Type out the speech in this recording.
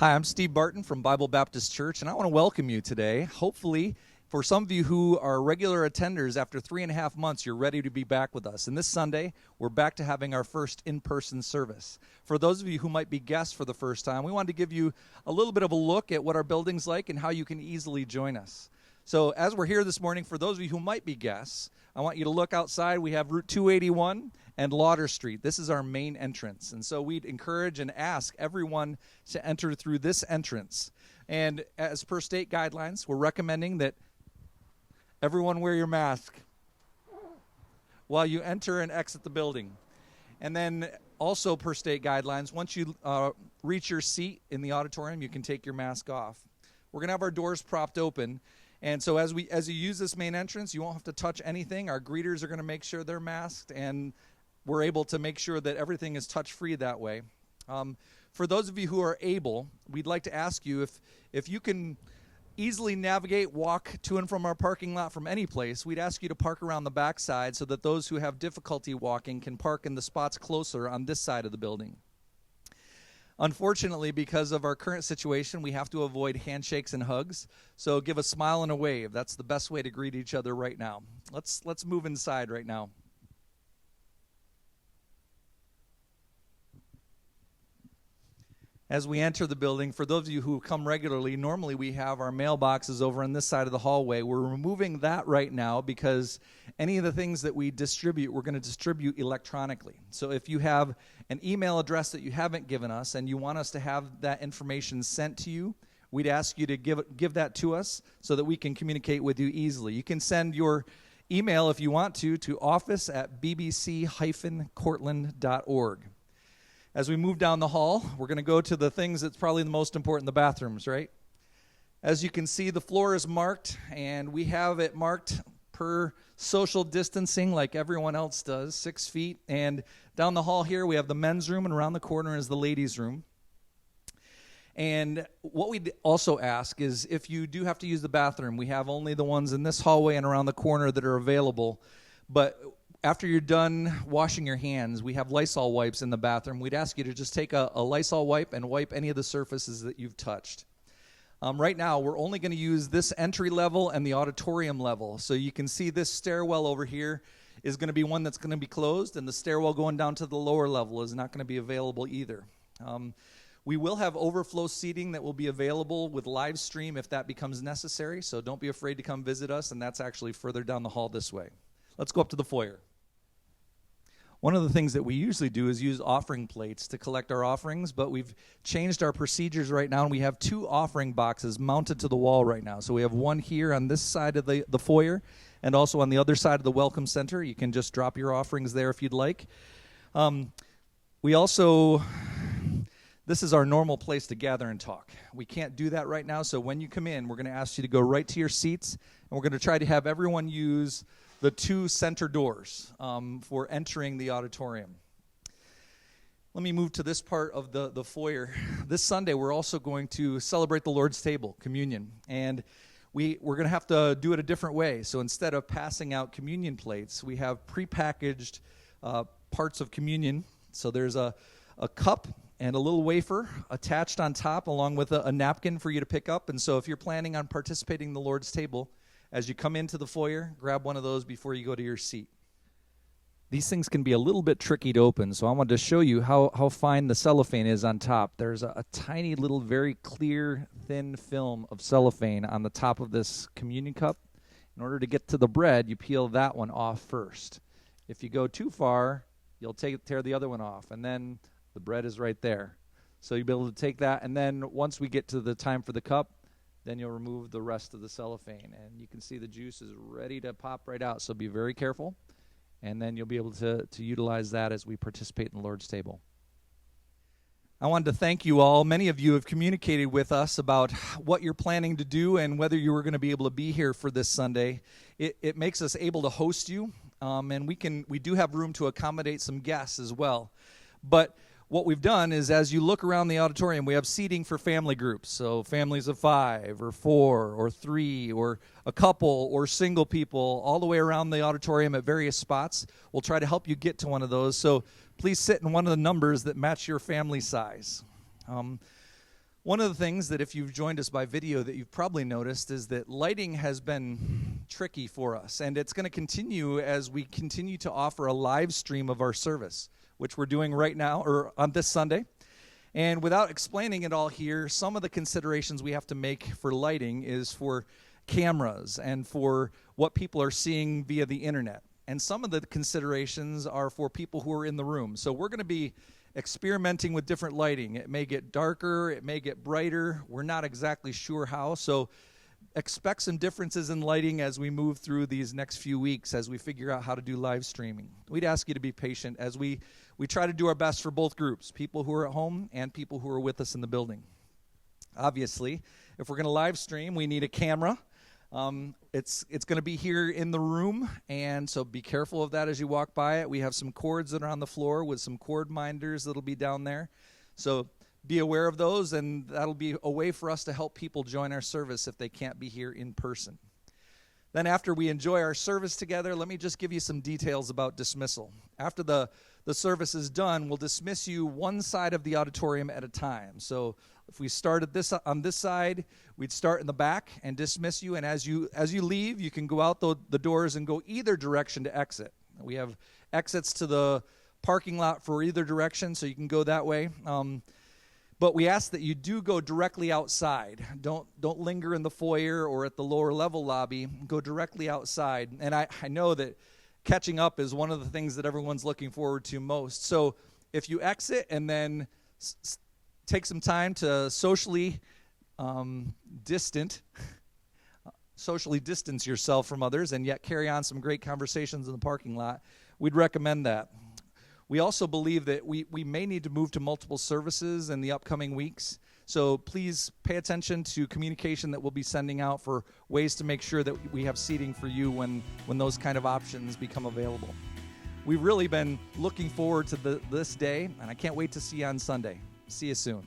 Hi, I'm Steve Barton from Bible Baptist Church, and I want to welcome you today. Hopefully, for some of you who are regular attenders, after 3.5 months, you're ready to be back with us. And this Sunday, we're back to having our first in-person service. For those of you who might be guests for the first time, we wanted to give you a little bit of a look at what our building's like and how you can easily join us. So as we're here this morning, for those of you who might be guests, I want you to look outside. We have Route 281 and Lauder Street. This is our main entrance. And so we'd encourage and ask everyone to enter through this entrance. And as per state guidelines, we're recommending that everyone wear your mask while you enter and exit the building. And then also per state guidelines, once you reach your seat in the auditorium, you can take your mask off. We're going to have our doors propped open. And so as you use this main entrance, you won't have to touch anything. Our greeters are going to make sure they're masked, and we're able to make sure that everything is touch-free that way. For those of you who are able, we'd like to ask you if you can easily navigate, walk to and from our parking lot from any place, we'd ask you to park around the backside so that those who have difficulty walking can park in the spots closer on this side of the building. Unfortunately, because of our current situation, we have to avoid handshakes and hugs. So give a smile and a wave. That's the best way to greet each other right now. Let's move inside right now. As we enter the building, for those of you who come regularly, normally we have our mailboxes over on this side of the hallway. We're removing that right now because any of the things that we distribute, we're going to distribute electronically. So if you have an email address that you haven't given us and you want us to have that information sent to you, we'd ask you to give that to us so that we can communicate with you easily. You can send your email, if you want to office@bbc-cortland.org. As we move down the hall, we're going to go to the things that's probably the most important, the bathrooms, right? As you can see, the floor is marked, and we have it marked per social distancing like everyone else does, 6 feet. And down the hall here, we have the men's room, and around the corner is the ladies' room. And what we'd also ask is if you do have to use the bathroom, we have only the ones in this hallway and around the corner that are available. But after you're done washing your hands, we have Lysol wipes in the bathroom. We'd ask you to just take a Lysol wipe and wipe any of the surfaces that you've touched. Right now, we're only going to use this entry level and the auditorium level. So you can see this stairwell over here is going to be one that's going to be closed, and the stairwell going down to the lower level is not going to be available either. We will have overflow seating that will be available with live stream if that becomes necessary, so don't be afraid to come visit us, and that's actually further down the hall this way. Let's go up to the foyer. One of the things that we usually do is use offering plates to collect our offerings, but we've changed our procedures right now, and we have 2 offering boxes mounted to the wall right now. So we have one here on this side of the foyer and also on the other side of the Welcome Center. You can just drop your offerings there if you'd like. This is our normal place to gather and talk. We can't do that right now, so when you come in, we're going to ask you to go right to your seats, and we're going to try to have everyone use the 2 center doors for entering the auditorium. Let me move to this part of the foyer. This Sunday, we're also going to celebrate the Lord's table, communion. And we're going to have to do it a different way. So instead of passing out communion plates, we have prepackaged parts of communion. So there's a cup and a little wafer attached on top along with a napkin for you to pick up. And so if you're planning on participating in the Lord's table, as you come into the foyer, grab one of those before you go to your seat. These things can be a little bit tricky to open, so I wanted to show you how fine the cellophane is on top. There's a tiny little, very clear, thin film of cellophane on the top of this communion cup. In order to get to the bread, you peel that one off first. If you go too far, you'll tear the other one off, and then the bread is right there. So you'll be able to take that, and then once we get to the time for the cup, then you'll remove the rest of the cellophane. And you can see the juice is ready to pop right out, so be very careful. And then you'll be able to utilize that as we participate in the Lord's table. I wanted to thank you all. Many of you have communicated with us about what you're planning to do and whether you were going to be able to be here for this Sunday. It makes us able to host you, and we do have room to accommodate some guests as well. But what we've done is, as you look around the auditorium, we have seating for family groups. So families of 5 or 4 or 3 or a couple or single people all the way around the auditorium at various spots. We'll try to help you get to one of those. So please sit in one of the numbers that match your family size. One of the things that if you've joined us by video that you've probably noticed is that lighting has been tricky for us, and it's going to continue as we continue to offer a live stream of our service, which we're doing right now, or on this Sunday. And without explaining it all here, some of the considerations we have to make for lighting is for cameras and for what people are seeing via the internet. And some of the considerations are for people who are in the room. So we're going to be experimenting with different lighting. It may get darker, it may get brighter. We're not exactly sure how. So expect some differences in lighting as we move through these next few weeks as we figure out how to do live streaming. We'd ask you to be patient as we try to do our best for both groups, people who are at home and people who are with us in the building. Obviously, if we're going to live stream, we need a camera. It's going to be here in the room, and so be careful of that as you walk by it. We have some cords that are on the floor with some cord minders that'll be down there. So be aware of those, and that'll be a way for us to help people join our service if they can't be here in person. Then after we enjoy our service together, let me just give you some details about dismissal. After the service is done, we'll dismiss you one side of the auditorium at a time. So if we started on this side, we'd start in the back and dismiss you. And as you leave, you can go out the doors and go either direction to exit. We have exits to the parking lot for either direction, so you can go that way. But we ask that you do go directly outside. Don't linger in the foyer or at the lower level lobby. Go directly outside. And I know that catching up is one of the things that everyone's looking forward to most. So if you exit and then take some time to socially distance yourself from others and yet carry on some great conversations in the parking lot, we'd recommend that. We also believe that we may need to move to multiple services in the upcoming weeks. So please pay attention to communication that we'll be sending out for ways to make sure that we have seating for you when those kind of options become available. We've really been looking forward to this day, and I can't wait to see you on Sunday. See you soon.